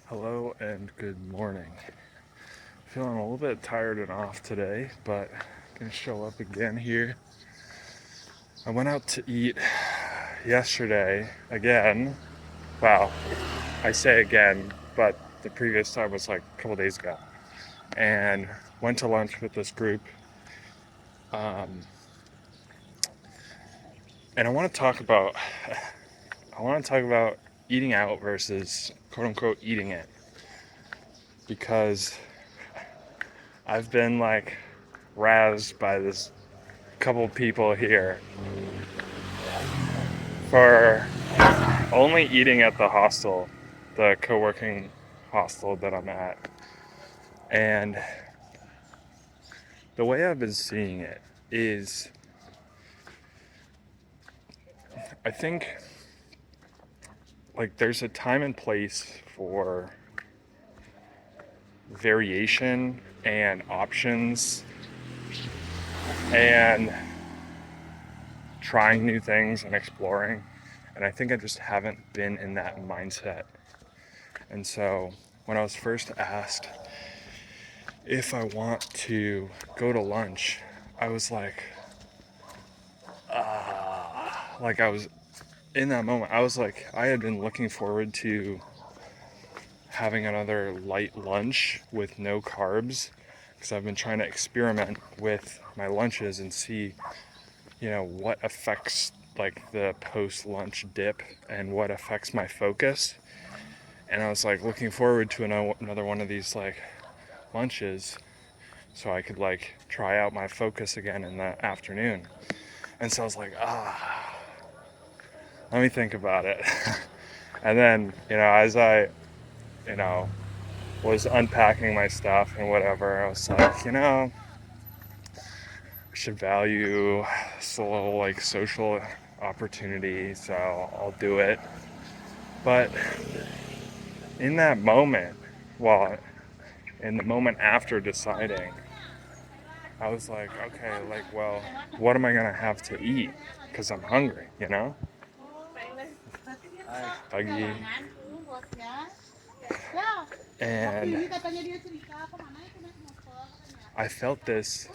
Hello and good morning. Feeling a little bit tired and off today, but gonna show up again here. I went out to eat yesterday again. Wow, I say again, but the previous time was like a couple days ago. And went to lunch with this group. Um, and I want to talk about eating out versus quote unquote eating it, because I've been like razzed by this couple people here for only eating at the hostel, the co-working hostel that I'm at. And the way I've been seeing it is, I think like there's a time and place for variation and options and trying new things and exploring. And I think I just haven't been in that mindset. And so when I was first asked if I want to go to lunch, I was like I was in that moment. I was like, I had been looking forward to having another light lunch with no carbs, because I've been trying to experiment with my lunches and see, what affects like the post lunch dip and what affects my focus. And I was like looking forward to another one of these like lunches so I could like try out my focus again in the afternoon. And so I was like, let me think about it. And then, as I, you know, was unpacking my stuff and whatever, I was like, I should value this little like social opportunity, so I'll do it. But in that moment, well, in the moment after deciding, I was like, okay, like, well, what am I gonna have to eat? Because I'm hungry, Pagi. And I felt this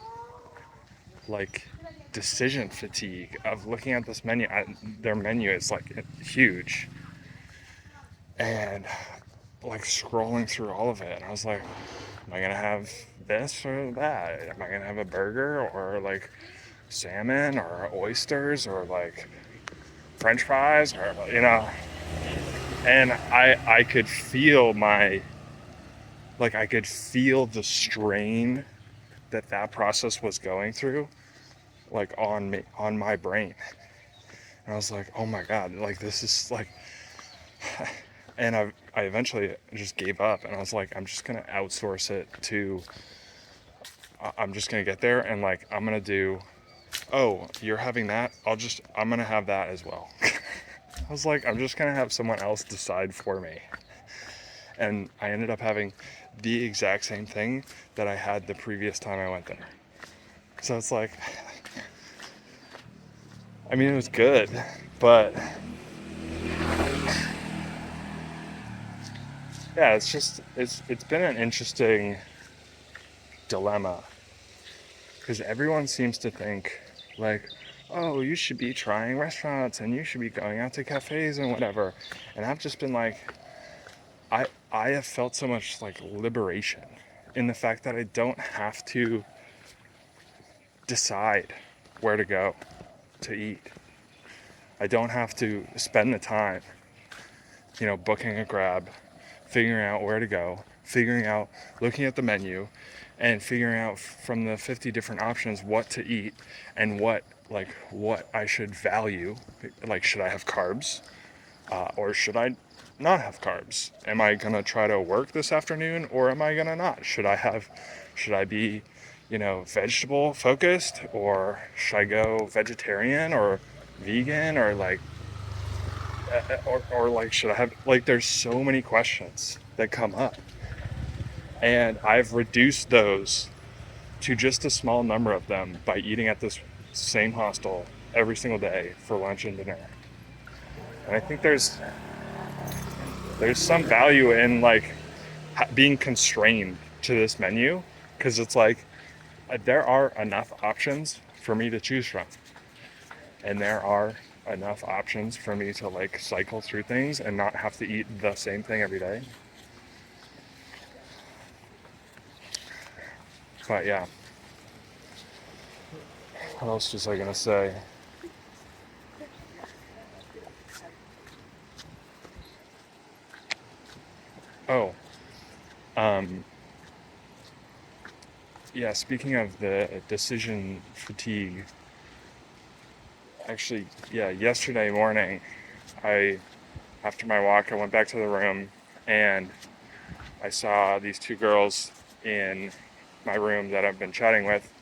like decision fatigue of looking at this menu. Their menu is like huge, and like scrolling through all of it. And I was like, am I gonna have this or that? Am I gonna have a burger or like salmon or oysters or like French fries or And I could feel I could feel the strain that process was going through, like on me, on my brain. And I was like, oh my God, like this is like, and I eventually just gave up, and I was like, I'm just gonna outsource it to, I'm just gonna get there and like, I'm gonna do, oh, you're having that? I'm gonna have that as well. I was like, I'm just gonna have someone else decide for me. And I ended up having the exact same thing that I had the previous time I went there. So it's like, I mean, it was good, but yeah, it's been an interesting dilemma, because everyone seems to think like, oh, you should be trying restaurants and you should be going out to cafes and whatever. And I've just been like, I have felt so much like liberation in the fact that I don't have to decide where to go to eat. I don't have to spend the time, booking a grab, figuring out where to go, looking at the menu, and figuring out from the 50 different options what to eat and what I should value. Like, should I have carbs, or should I not have carbs? Am I gonna try to work this afternoon, or am I gonna not? Should I be, vegetable focused, or should I go vegetarian or vegan, or like, or like, should I have, like, there's so many questions that come up, and I've reduced those to just a small number of them by eating at this same hostel every single day for lunch and dinner. And I think there's some value in like being constrained to this menu, because it's like there are enough options for me to choose from, and there are enough options for me to like cycle through things and not have to eat the same thing every day. But yeah, what else was I gonna say? Oh, um, yeah, speaking of the decision fatigue, actually, yeah, yesterday morning, I, after my walk, I went back to the room and I saw these two girls in my room that I've been chatting with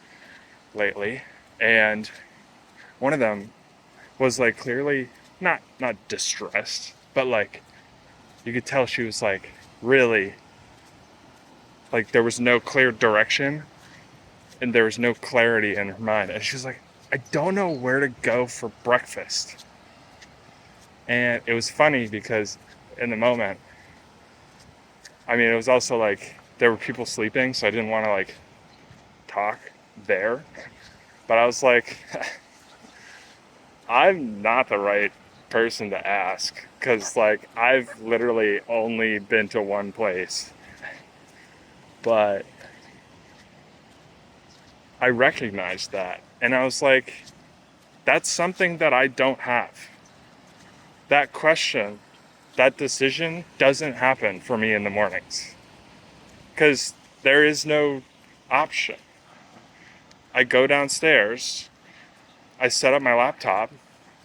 lately. And one of them was like clearly not distressed, but like you could tell she was like really like there was no clear direction and there was no clarity in her mind. And she was like, I don't know where to go for breakfast. And it was funny because in the moment, I mean, it was also like there were people sleeping, so I didn't want to like talk there. But I was like, I'm not the right person to ask because like I've literally only been to one place. But I recognized that. And I was like, that's something that I don't have. That question, that decision doesn't happen for me in the mornings because there is no option. I go downstairs, I set up my laptop,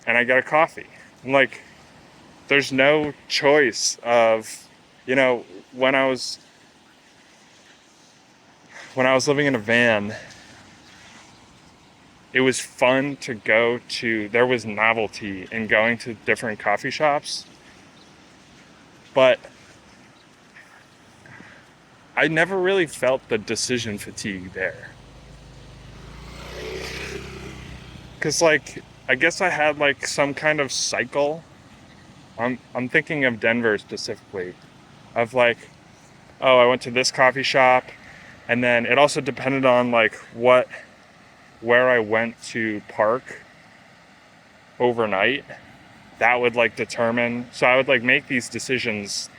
and I get a coffee. I'm like, there's no choice of, you know, when I was living in a van, it was fun to go to, there was novelty in going to different coffee shops, but I never really felt the decision fatigue there. Cause like, I guess I had like some kind of cycle. I'm thinking of Denver specifically, of like, oh, I went to this coffee shop, and then it also depended on like where I went to park overnight. That would like determine, so I would like make these decisions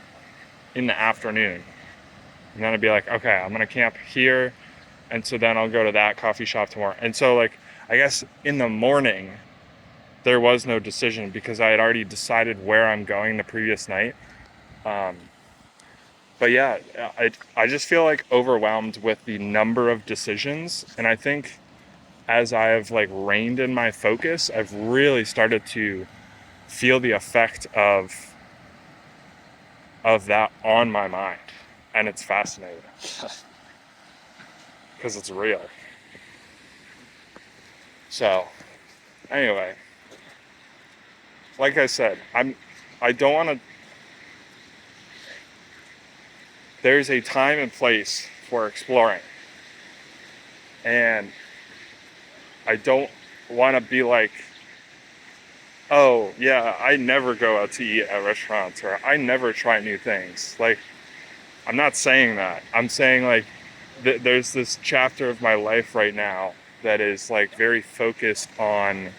in the afternoon. And then I'd be like, okay, I'm gonna camp here, and so then I'll go to that coffee shop tomorrow. And so like, I guess in the morning, there was no decision because I had already decided where I'm going the previous night. Um, but yeah, I just feel like overwhelmed with the number of decisions, and I think as I have like reined in my focus, I've really started to feel the effect of that on my mind, and it's fascinating because it's real. So anyway, like I said, I don't want to. There's a time and place for exploring, and I don't want to be like, oh yeah, I never go out to eat at restaurants or I never try new things. Like, I'm not saying that. I'm saying like there's this chapter of my life right now that is like very focused on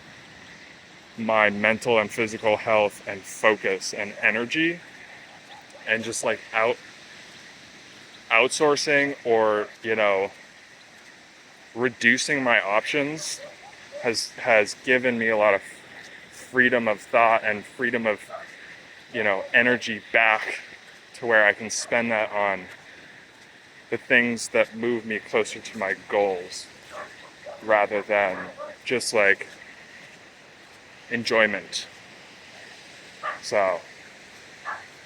my mental and physical health and focus and energy, and just like outsourcing or, you know, reducing my options has given me a lot of freedom of thought and freedom of, you know, energy back to where I can spend that on the things that move me closer to my goals rather than just like enjoyment. So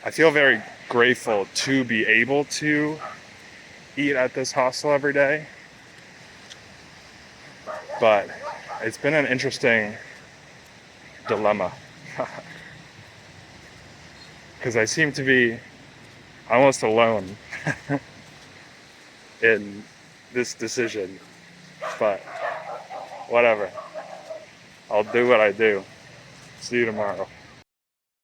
I feel very grateful to be able to eat at this hostel every day, but it's been an interesting dilemma because I seem to be almost alone in this decision, but whatever. I'll do what I do. See you tomorrow.